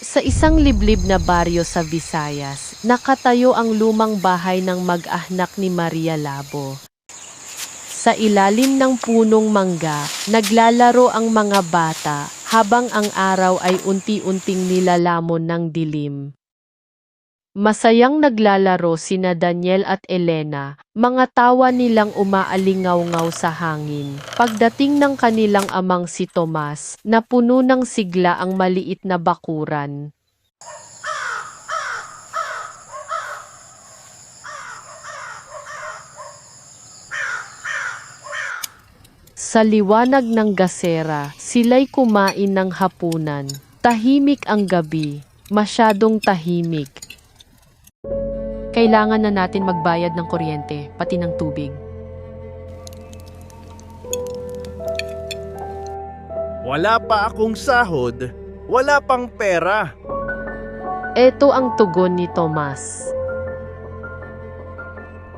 Sa isang liblib na baryo sa Visayas, nakatayo ang lumang bahay ng mag-anak ni Maria Labo. Sa ilalim ng punong mangga, naglalaro ang mga bata habang ang araw ay unti-unting nilalamon ng dilim. Masayang naglalaro sina Daniel at Elena, mga tawa nilang umaalingaw-ngaw sa hangin. Pagdating ng kanilang amang si Tomas, napuno ng sigla ang maliit na bakuran. Sa liwanag ng gasera, sila'y kumain ng hapunan. Tahimik ang gabi, masyadong tahimik. Kailangan na natin magbayad ng kuryente, pati ng tubig. Wala pa akong sahod, wala pang pera. Ito ang tugon ni Tomas.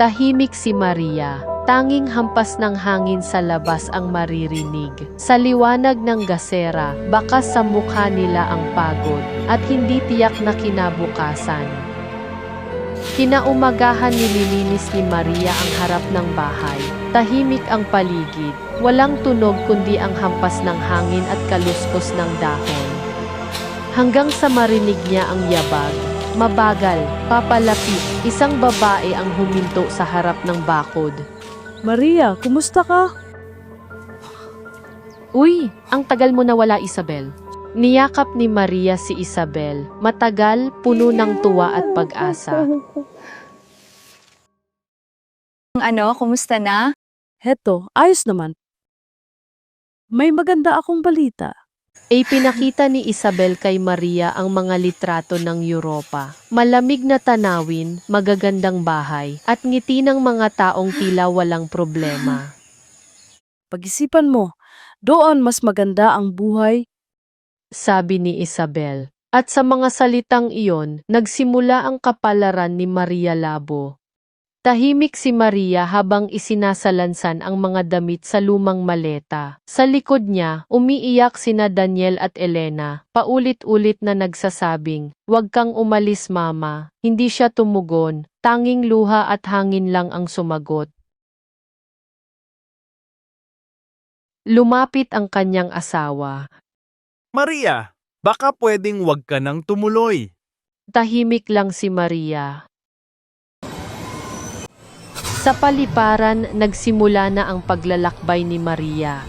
Tahimik si Maria, tanging hampas ng hangin sa labas ang maririnig. Sa liwanag ng gasera, baka sa mukha nila ang pagod at hindi tiyak na kinabukasan. Kinaumagahan nililinis ni Maria ang harap ng bahay. Tahimik ang paligid, walang tunog kundi ang hampas ng hangin at kaluskos ng dahon. Hanggang sa marinig niya ang yabag, mabagal, papalapit, isang babae ang huminto sa harap ng bakod. Maria, kumusta ka? Uy, ang tagal mo nawala, Isabel. Niyakap ni Maria si Isabel, matagal, puno ng tuwa at pag-asa. Kumusta na? Heto, ayos naman. May maganda akong balita. Pinakita ni Isabel kay Maria ang mga litrato ng Europa. Malamig na tanawin, magagandang bahay, at ngiti ng mga taong tila walang problema. Pag-isipan mo, doon mas maganda ang buhay. Sabi ni Isabel. At sa mga salitang iyon, nagsimula ang kapalaran ni Maria Labo. Tahimik si Maria habang isinasalansan ang mga damit sa lumang maleta. Sa likod niya, umiiyak sina Daniel at Elena, paulit-ulit na nagsasabing, "Huwag kang umalis, mama." Hindi siya tumugon, tanging luha at hangin lang ang sumagot. Lumapit ang kanyang asawa. Maria, baka pwedeng wag ka nang tumuloy. Tahimik lang si Maria. Sa paliparan, nagsimula na ang paglalakbay ni Maria.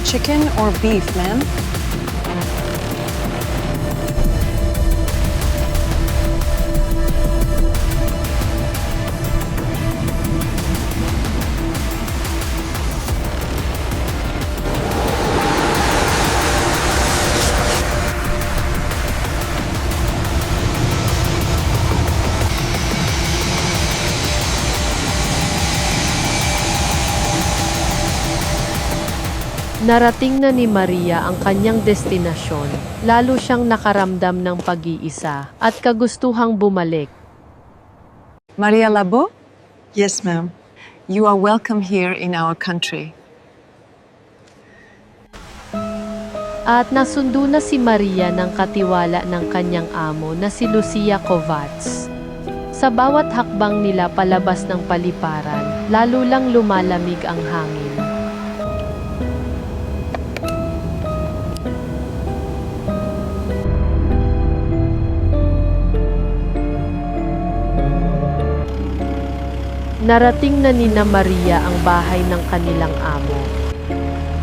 Chicken or beef, ma'am? Narating na ni Maria ang kanyang destinasyon, lalo siyang nakaramdam ng pag-iisa at kagustuhang bumalik. Maria Labo, Yes, ma'am. you are welcome here in our country. At nasundo na si Maria ng katiwala ng kanyang amo na si Lucia Kovacs. Sa bawat hakbang nila palabas ng paliparan, lalo lang lumalamig ang hangin. Narating na ni Maria ang bahay ng kanilang amo.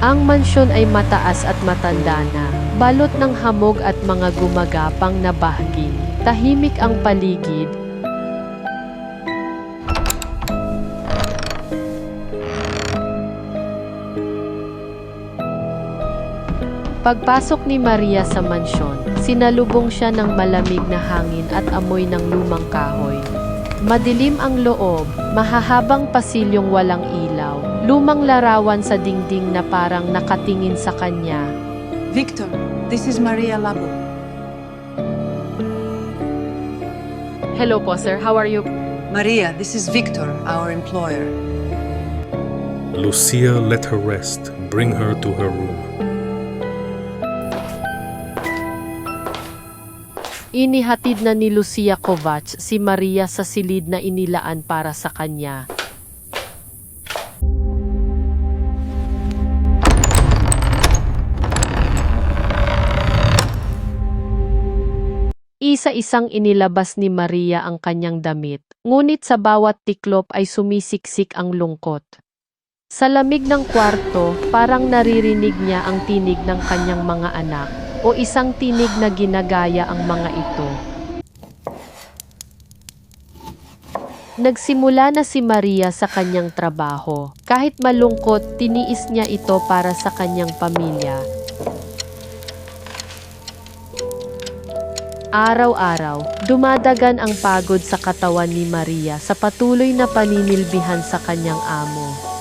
Ang mansyon ay mataas at matanda na, balot ng hamog at mga gumagapang na bahagi. Tahimik ang paligid. Pagpasok ni Maria sa mansyon, sinalubong siya ng malamig na hangin at amoy ng lumang kahoy. Madilim ang loob, mahahabang pasilyong walang ilaw, lumang larawan sa dingding na parang nakatingin sa kanya. Victor, this is Maria Labo. Hello po sir, how are you? Maria, this is Victor, our employer. Lucia, let her rest. Bring her to her room. Inihatid na ni Lucia Kovac si Maria sa silid na inilaan para sa kanya. Isa-isang inilabas ni Maria ang kanyang damit, ngunit sa bawat tiklop ay sumisiksik ang lungkot. Sa lamig ng kwarto, parang naririnig niya ang tinig ng kanyang mga anak, o isang tinig na ginagaya ang mga ito. Nagsimula na si Maria sa kanyang trabaho. Kahit malungkot, tiniis niya ito para sa kanyang pamilya. Araw-araw, dumadagan ang pagod sa katawan ni Maria sa patuloy na paninilbihan sa kanyang amo.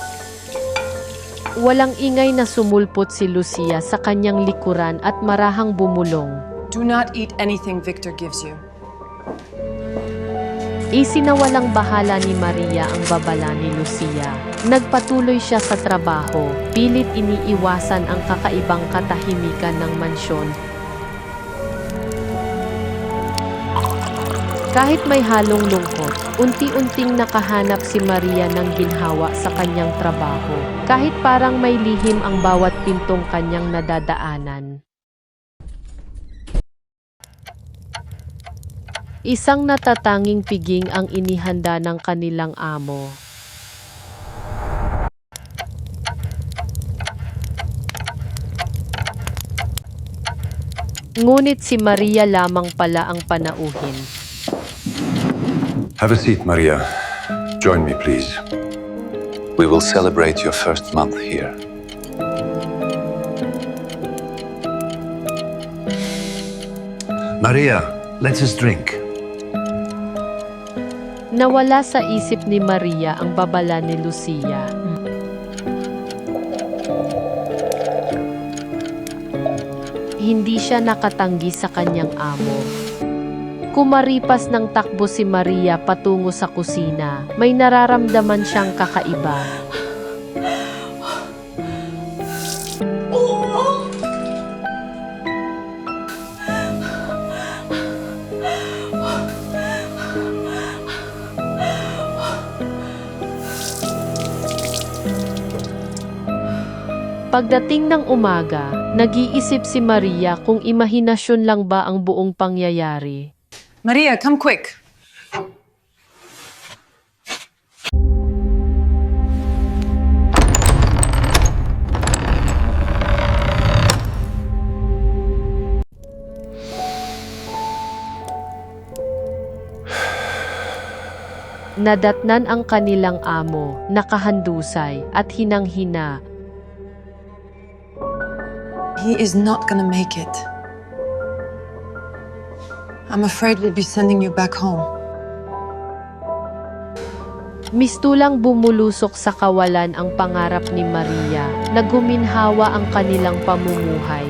Walang ingay na sumulpot si Lucia sa kanyang likuran at marahang bumulong. Do not eat anything Victor gives you. Isinawalang bahala ni Maria ang babala ni Lucia. Nagpatuloy siya sa trabaho, pilit iniiwasan ang kakaibang katahimikan ng mansyon. Kahit may halong lungkot, unti-unting nakahanap si Maria ng ginhawa sa kanyang trabaho, kahit parang may lihim ang bawat pintong kanyang nadadaanan. Isang natatanging piging ang inihanda ng kanilang amo. Ngunit si Maria lamang pala ang panauhin. Have a seat, Maria. Join me, please. We will celebrate your first month here. Maria, let us drink. Nawala sa isip ni Maria ang babala ni Lucia. Hindi siya nakatanggi sa kanyang amo. Kumaripas ng takbo si Maria patungo sa kusina, may nararamdaman siyang kakaiba. Pagdating ng umaga, nag-iisip si Maria kung imahinasyon lang ba ang buong pangyayari. Maria, come quick. Nadatnan ang kanilang amo, nakahandusay at hinang-hina. He is not gonna make it. I'm afraid we'll be sending you back home. Mistulang bumulusok sa kawalan ang pangarap ni Maria, na guminhawa ang kanilang pamumuhay.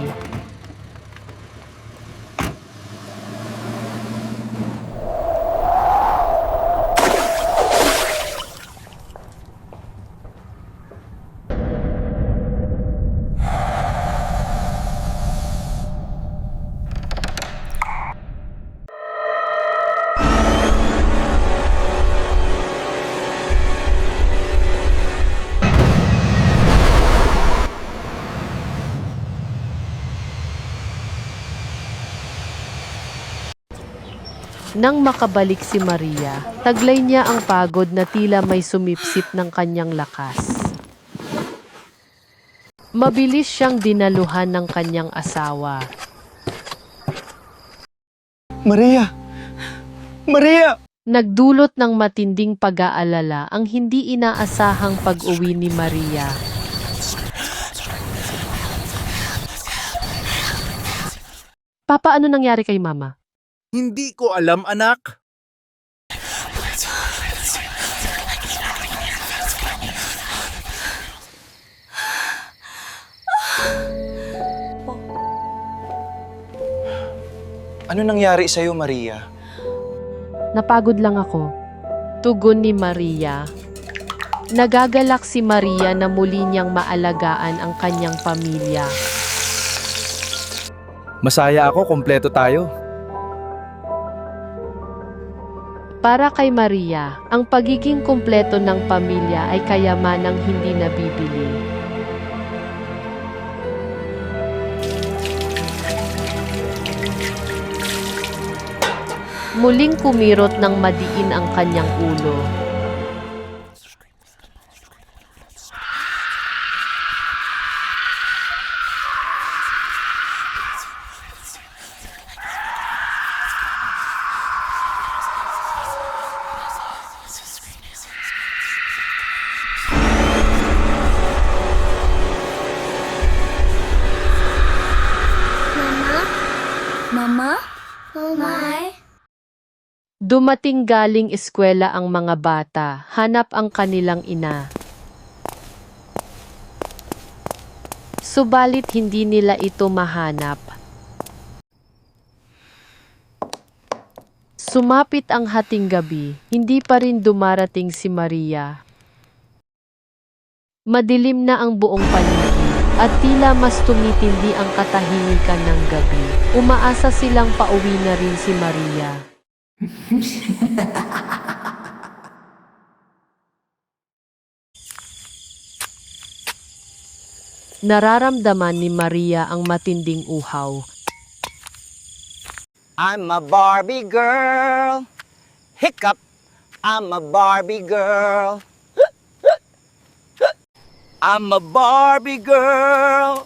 Nang makabalik si Maria, taglay niya ang pagod na tila may sumipsip ng kanyang lakas. Mabilis siyang dinaluhan ng kanyang asawa. Maria! Maria! Nagdulot ng matinding pag-aalala ang hindi inaasahang pag-uwi ni Maria. Papa, ano nangyari kay Mama? Hindi ko alam, anak. Ano nangyari sa'yo, Maria? Napagod lang ako. Tugon ni Maria. Nagagalak si Maria na muli niyang maalagaan ang kanyang pamilya. Masaya ako, kompleto tayo. Para kay Maria, ang pagiging kumpleto ng pamilya ay kayamanang hindi nabibili. Muling kumirot ng madiin ang kanyang ulo. Mama? Mama? Dumating galing eskwela ang mga bata, hanap ang kanilang ina. Subalit hindi nila ito mahanap. Sumapit ang hating gabi, hindi pa rin dumarating si Maria. Madilim na ang buong paligid, at tila mas tumitindi ang katahimikan ng gabi. Umaasa silang pauwi na rin si Maria. Nararamdaman ni Maria ang matinding uhaw. I'm a Barbie girl. Hiccup. I'm a Barbie girl. I'm a Barbie girl.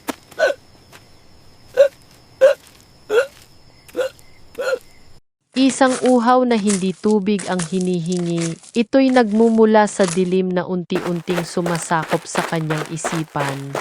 Isang uhaw na hindi tubig ang hinihingi, ito'y nagmumula sa dilim na unti-unting sumasakop sa kanyang isipan.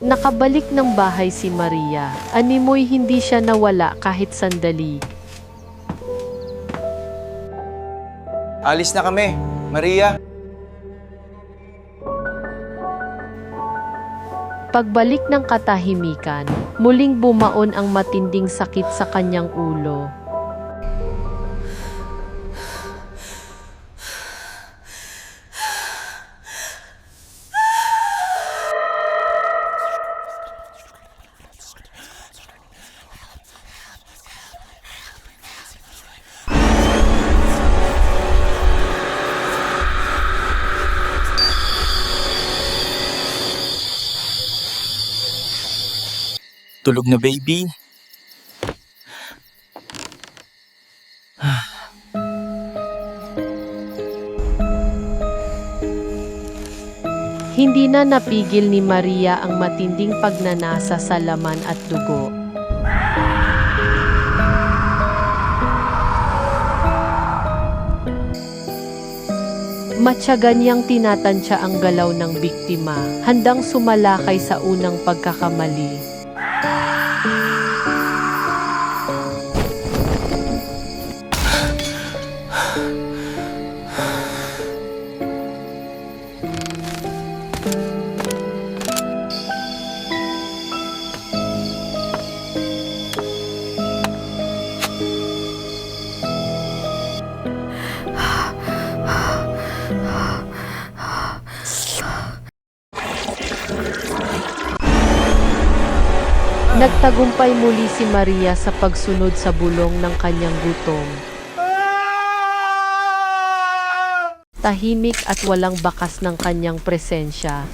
Nakabalik ng bahay si Maria, animoy hindi siya nawala kahit sandali. Alis na kami, Maria. Pagbalik ng katahimikan, muling bumaon ang matinding sakit sa kanyang ulo. Tulog na, baby. Hindi na napigil ni Maria ang matinding pagnanasa sa laman at dugo. Matyaga niyang tinatansya ang galaw ng biktima, handang sumalakay sa unang pagkakamali. Nagtagumpay muli si Maria sa pagsunod sa bulong ng kanyang gutom. Tahimik at walang bakas ng kanyang presensya.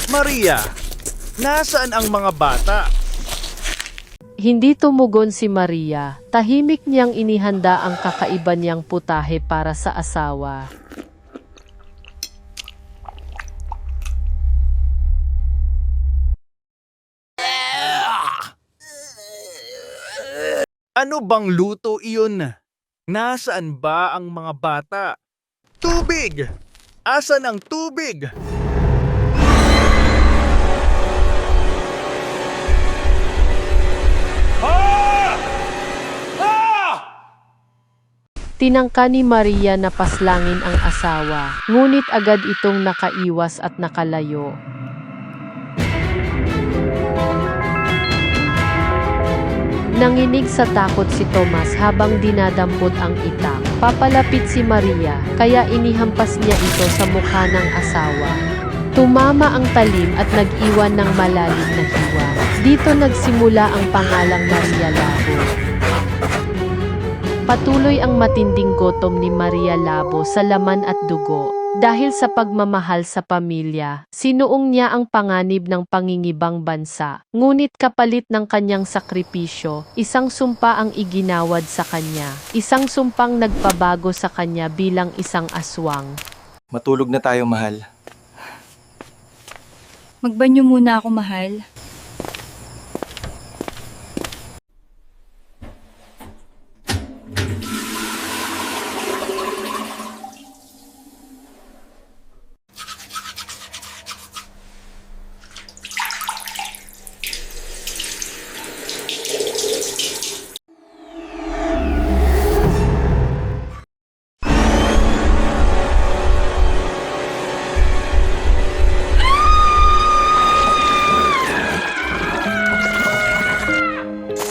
Maria, nasaan ang mga bata? Hindi tumugon si Maria. Tahimik niyang inihanda ang kakaiba niyang putahe para sa asawa. Ano bang luto iyon? Nasaan ba ang mga bata? Tubig! Asan ang tubig? Tinangka ni Maria na paslangin ang asawa, ngunit agad itong nakaiwas at nakalayo. Nanginig sa takot si Tomas habang dinadampot ang itak. Papalapit si Maria, kaya inihampas niya ito sa mukha ng asawa. Tumama ang talim at nag-iwan ng malalim na hiwa. Dito nagsimula ang pangalang Maria Labo. Patuloy ang matinding gutom ni Maria Labo sa laman at dugo. Dahil sa pagmamahal sa pamilya, sinuong niya ang panganib ng pangingibang bansa. Ngunit kapalit ng kanyang sakripisyo, isang sumpa ang iginawad sa kanya. Isang sumpang nagpabago sa kanya bilang isang aswang. Matulog na tayo, mahal. Magbanyo muna ako, mahal.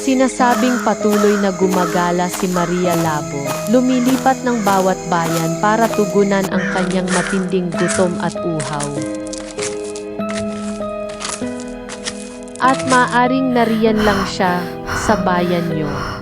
Sinasabing patuloy na gumagala si Maria Labo, lumilipat ng bawat bayan para tugunan ang kanyang matinding gutom at uhaw. At maaring nariyan lang siya sa bayan niyo.